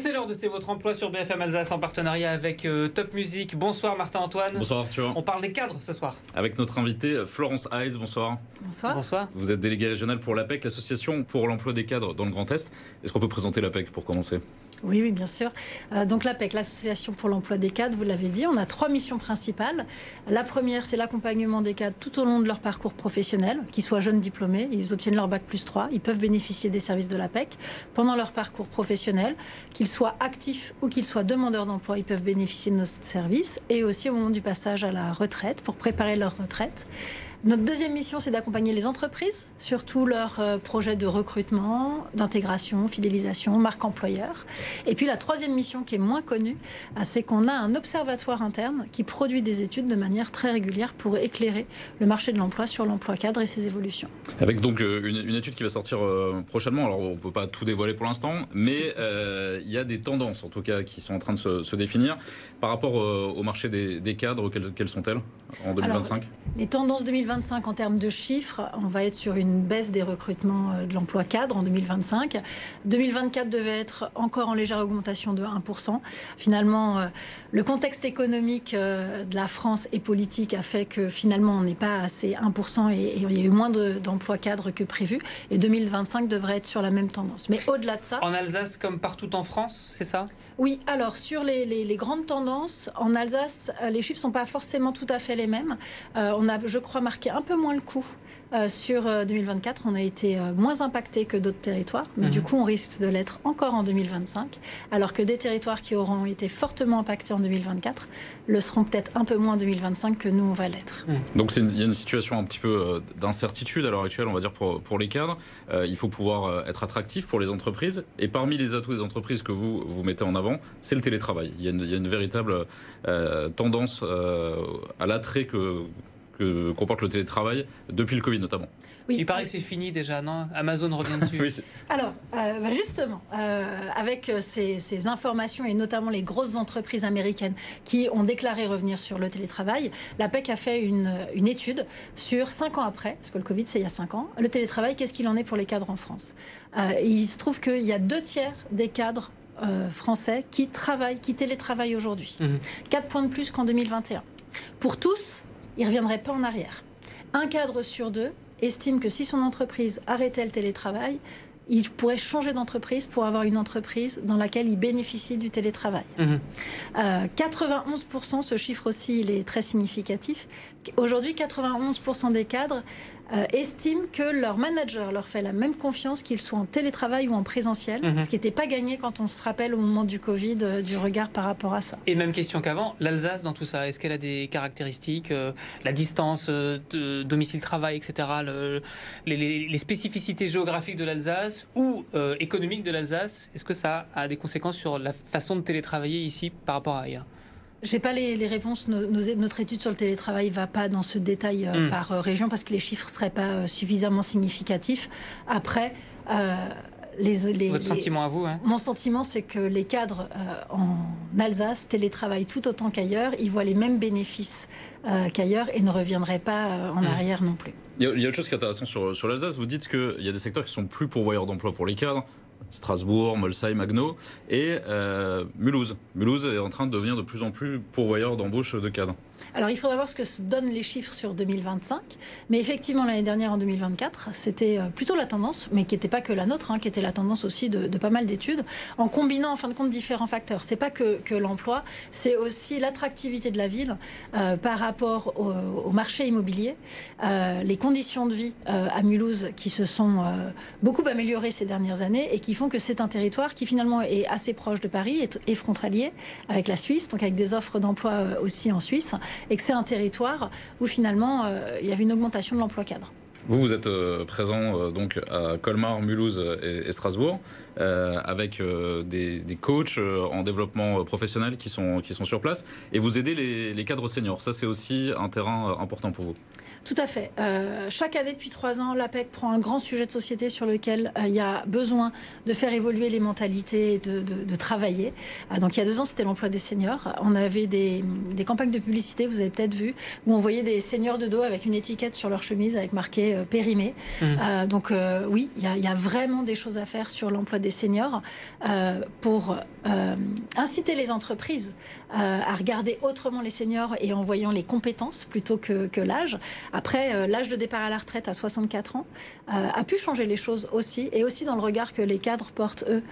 c'est l'heure de C'est votre emploi sur BFM Alsace en partenariat avec Top Music. Bonsoir Martin-Antoine. Bonsoir Arthur. On parle des cadres ce soir. Avec notre invitée Florence Hayes, bonsoir. Bonsoir. Bonsoir. Vous êtes déléguée régionale pour l'APEC, l'association pour l'emploi des cadres dans le Grand Est. Est-ce qu'on peut présenter l'APEC pour commencer ? Oui, bien sûr. Donc l'APEC, l'Association pour l'emploi des cadres, vous l'avez dit, on a 3 missions principales. La première, c'est l'accompagnement des cadres tout au long de leur parcours professionnel, qu'ils soient jeunes diplômés, ils obtiennent leur bac+3, ils peuvent bénéficier des services de l'APEC. Pendant leur parcours professionnel, qu'ils soient actifs ou qu'ils soient demandeurs d'emploi, ils peuvent bénéficier de nos services. Et aussi au moment du passage à la retraite, pour préparer leur retraite. Notre deuxième mission, c'est d'accompagner les entreprises sur tous leurs projets de recrutement, d'intégration, fidélisation, marque employeur. Et puis la troisième mission qui est moins connue, c'est qu'on a un observatoire interne qui produit des études de manière très régulière pour éclairer le marché de l'emploi sur l'emploi cadre et ses évolutions. Avec donc une étude qui va sortir prochainement. Alors on ne peut pas tout dévoiler pour l'instant, mais il y a des tendances en tout cas qui sont en train de se définir. Par rapport au marché des cadres, quelles sont-elles en 2025 ? Alors, les tendances 2025 en termes de chiffres, on va être sur une baisse des recrutements de l'emploi cadre en 2025. 2024 devait être encore en légère augmentation de 1%. Finalement, le contexte économique de la France et politique a fait que finalement on n'est pas à ces 1% et il y a eu moins d'emplois cadres que prévu. Et 2025 devrait être sur la même tendance. Mais au-delà de ça... En Alsace comme partout en France, c'est ça ? Oui, alors sur les grandes tendances, en Alsace, les chiffres ne sont pas forcément tout à fait les mêmes. On a, je crois, marqué un peu moins le coup sur 2024. On a été moins impacté que d'autres territoires, mais du coup, on risque de l'être encore en 2025, alors que des territoires qui auront été fortement impactés en 2024 le seront peut-être un peu moins en 2025 que nous, on va l'être. Donc il y a une situation un petit peu d'incertitude à l'heure actuelle, on va dire, pour les cadres. Il faut pouvoir être attractif pour les entreprises. Et parmi les atouts des entreprises que vous mettez en avant, c'est le télétravail. Il y a une véritable tendance à l'attrait que comporte le télétravail depuis le Covid notamment. Oui. Il paraît que c'est fini déjà, non ? Amazon revient dessus. Oui, alors, justement, avec ces informations et notamment les grosses entreprises américaines qui ont déclaré revenir sur le télétravail, l'APEC a fait une étude sur 5 ans après, parce que le Covid c'est il y a 5 ans, le télétravail, qu'est-ce qu'il en est pour les cadres en France ? Il se trouve qu'il y a 2/3 des cadres français qui télétravaillent aujourd'hui. 4 points de plus qu'en 2021. Pour tous, ils ne reviendraient pas en arrière. Un cadre sur 2 estime que si son entreprise arrêtait le télétravail, il pourrait changer d'entreprise pour avoir une entreprise dans laquelle il bénéficie du télétravail. 91%, ce chiffre aussi, il est très significatif. Aujourd'hui, 91% des cadres estiment que leur manager leur fait la même confiance qu'ils soient en télétravail ou en présentiel, ce qui n'était pas gagné quand on se rappelle au moment du Covid, du regard par rapport à ça. Et même question qu'avant, l'Alsace dans tout ça, est-ce qu'elle a des caractéristiques, la distance de domicile-travail, etc., les spécificités géographiques de l'Alsace ou économiques de l'Alsace, est-ce que ça a des conséquences sur la façon de télétravailler ici par rapport à ailleurs ? Je n'ai pas les réponses. Notre étude sur le télétravail ne va pas dans ce détail par région parce que les chiffres ne seraient pas suffisamment significatifs. Après, votre sentiment à vous, hein ? Mon sentiment, c'est que les cadres en Alsace télétravaillent tout autant qu'ailleurs. Ils voient les mêmes bénéfices qu'ailleurs et ne reviendraient pas en arrière non plus. Il y a autre chose qui est intéressant sur l'Alsace. Vous dites qu'il y a des secteurs qui sont plus pourvoyeurs d'emploi pour les cadres. Strasbourg, Molsheim, Haguenau et Mulhouse. Mulhouse est en train de devenir de plus en plus pourvoyeur d'embauche de cadres. Alors il faudra voir ce que donnent les chiffres sur 2025, mais effectivement l'année dernière en 2024 c'était plutôt la tendance, mais qui n'était pas que la nôtre, qui était la tendance aussi de pas mal d'études, en combinant en fin de compte différents facteurs. C'est pas que l'emploi, c'est aussi l'attractivité de la ville par rapport au marché immobilier, les conditions de vie à Mulhouse qui se sont beaucoup améliorées ces dernières années et qui font que c'est un territoire qui finalement est assez proche de Paris et frontalier avec la Suisse, donc avec des offres d'emploi aussi en Suisse, et que c'est un territoire où finalement il y avait une augmentation de l'emploi cadre. Vous êtes présent donc à Colmar, Mulhouse et Strasbourg avec des coachs en développement professionnel qui sont sur place et vous aidez les cadres seniors. Ça, c'est aussi un terrain important pour vous. Tout à fait. Chaque année, depuis 3 ans, l'APEC prend un grand sujet de société sur lequel il y a besoin de faire évoluer les mentalités et de travailler. Donc il y a 2 ans, c'était l'emploi des seniors. On avait des campagnes de publicité, vous avez peut-être vu, où on voyait des seniors de dos avec une étiquette sur leur chemise avec marqué très périmé. Donc oui, il y a vraiment des choses à faire sur l'emploi des seniors pour inciter les entreprises à regarder autrement les seniors et en voyant les compétences plutôt que l'âge. Après, l'âge de départ à la retraite à 64 ans a pu changer les choses aussi, et aussi dans le regard que les cadres portent, eux,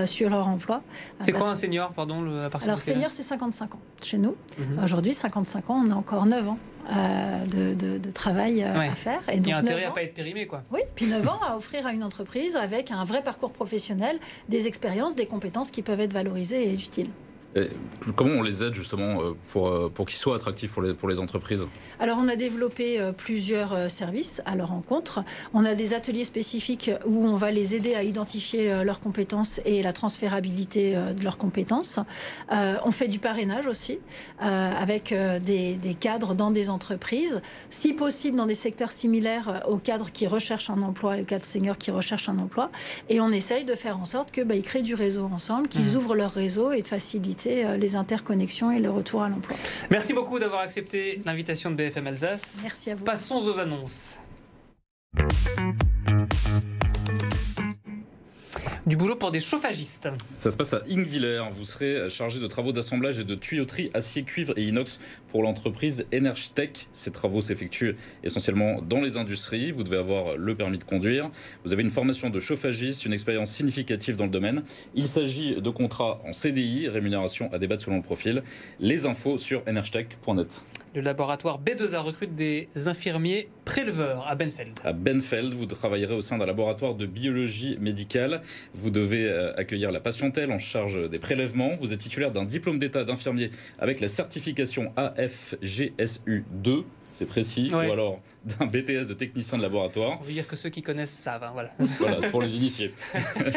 sur leur emploi. C'est quoi un senior, pardon, à partir Alors, senior, c'est 55 ans chez nous. Aujourd'hui, 55 ans, on a encore 9 ans de travail à faire. Et donc, il y a intérêt à ne pas être périmé, quoi. Oui, puis 9 ans à offrir à une entreprise avec un vrai parcours professionnel, des expériences, des compétences qui peuvent être valorisées et utiles. Et comment on les aide justement pour qu'ils soient attractifs pour les entreprises? Alors on a développé plusieurs services à leur rencontre. On a des ateliers spécifiques où on va les aider à identifier leurs compétences et la transférabilité de leurs compétences. On fait du parrainage aussi avec des cadres dans des entreprises, si possible dans des secteurs similaires aux cadres qui recherchent un emploi, les cadres seniors qui recherchent un emploi. Et on essaye de faire en sorte qu'ils créent du réseau ensemble, qu'ils ouvrent leur réseau et de faciliter les interconnexions et le retour à l'emploi. Merci beaucoup d'avoir accepté l'invitation de BFM Alsace. Merci à vous. Passons aux annonces. Du boulot pour des chauffagistes. Ça se passe à Ingwiller. Vous serez chargé de travaux d'assemblage et de tuyauterie acier, cuivre et inox pour l'entreprise Energtech. Ces travaux s'effectuent essentiellement dans les industries. Vous devez avoir le permis de conduire. Vous avez une formation de chauffagiste, une expérience significative dans le domaine. Il s'agit de contrats en CDI, rémunération à débattre selon le profil. Les infos sur energtech.net. Le laboratoire B2A recrute des infirmiers préleveurs à Benfeld. À Benfeld, vous travaillerez au sein d'un laboratoire de biologie médicale. Vous devez accueillir la patientèle en charge des prélèvements. Vous êtes titulaire d'un diplôme d'état d'infirmier avec la certification AFGSU2. C'est précis, ouais. Ou alors d'un BTS de technicien de laboratoire. On veut dire que ceux qui connaissent savent, voilà. Voilà, c'est pour les initiés.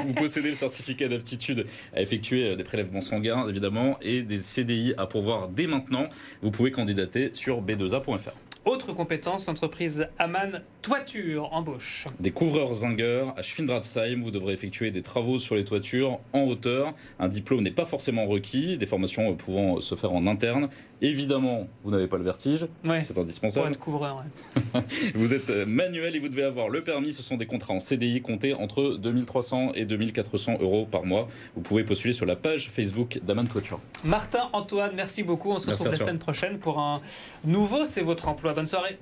Vous possédez le certificat d'aptitude à effectuer des prélèvements sanguins, évidemment, et des CDI à pourvoir dès maintenant. Vous pouvez candidater sur b2a.fr. Autre compétence, l'entreprise Aman Toiture embauche. Des couvreurs zingueurs à Schwindratzheim. Vous devrez effectuer des travaux sur les toitures en hauteur. Un diplôme n'est pas forcément requis. Des formations pouvant se faire en interne. Évidemment, vous n'avez pas le vertige. Ouais. C'est indispensable. Pour être couvreur, ouais. Vous êtes manuel et vous devez avoir le permis. Ce sont des contrats en CDI comptés entre 2300 et 2400 euros par mois. Vous pouvez postuler sur la page Facebook d'Aman Toiture. Martin, Antoine, merci beaucoup. On se retrouve la semaine prochaine pour un nouveau C'est votre emploi. Bonne soirée.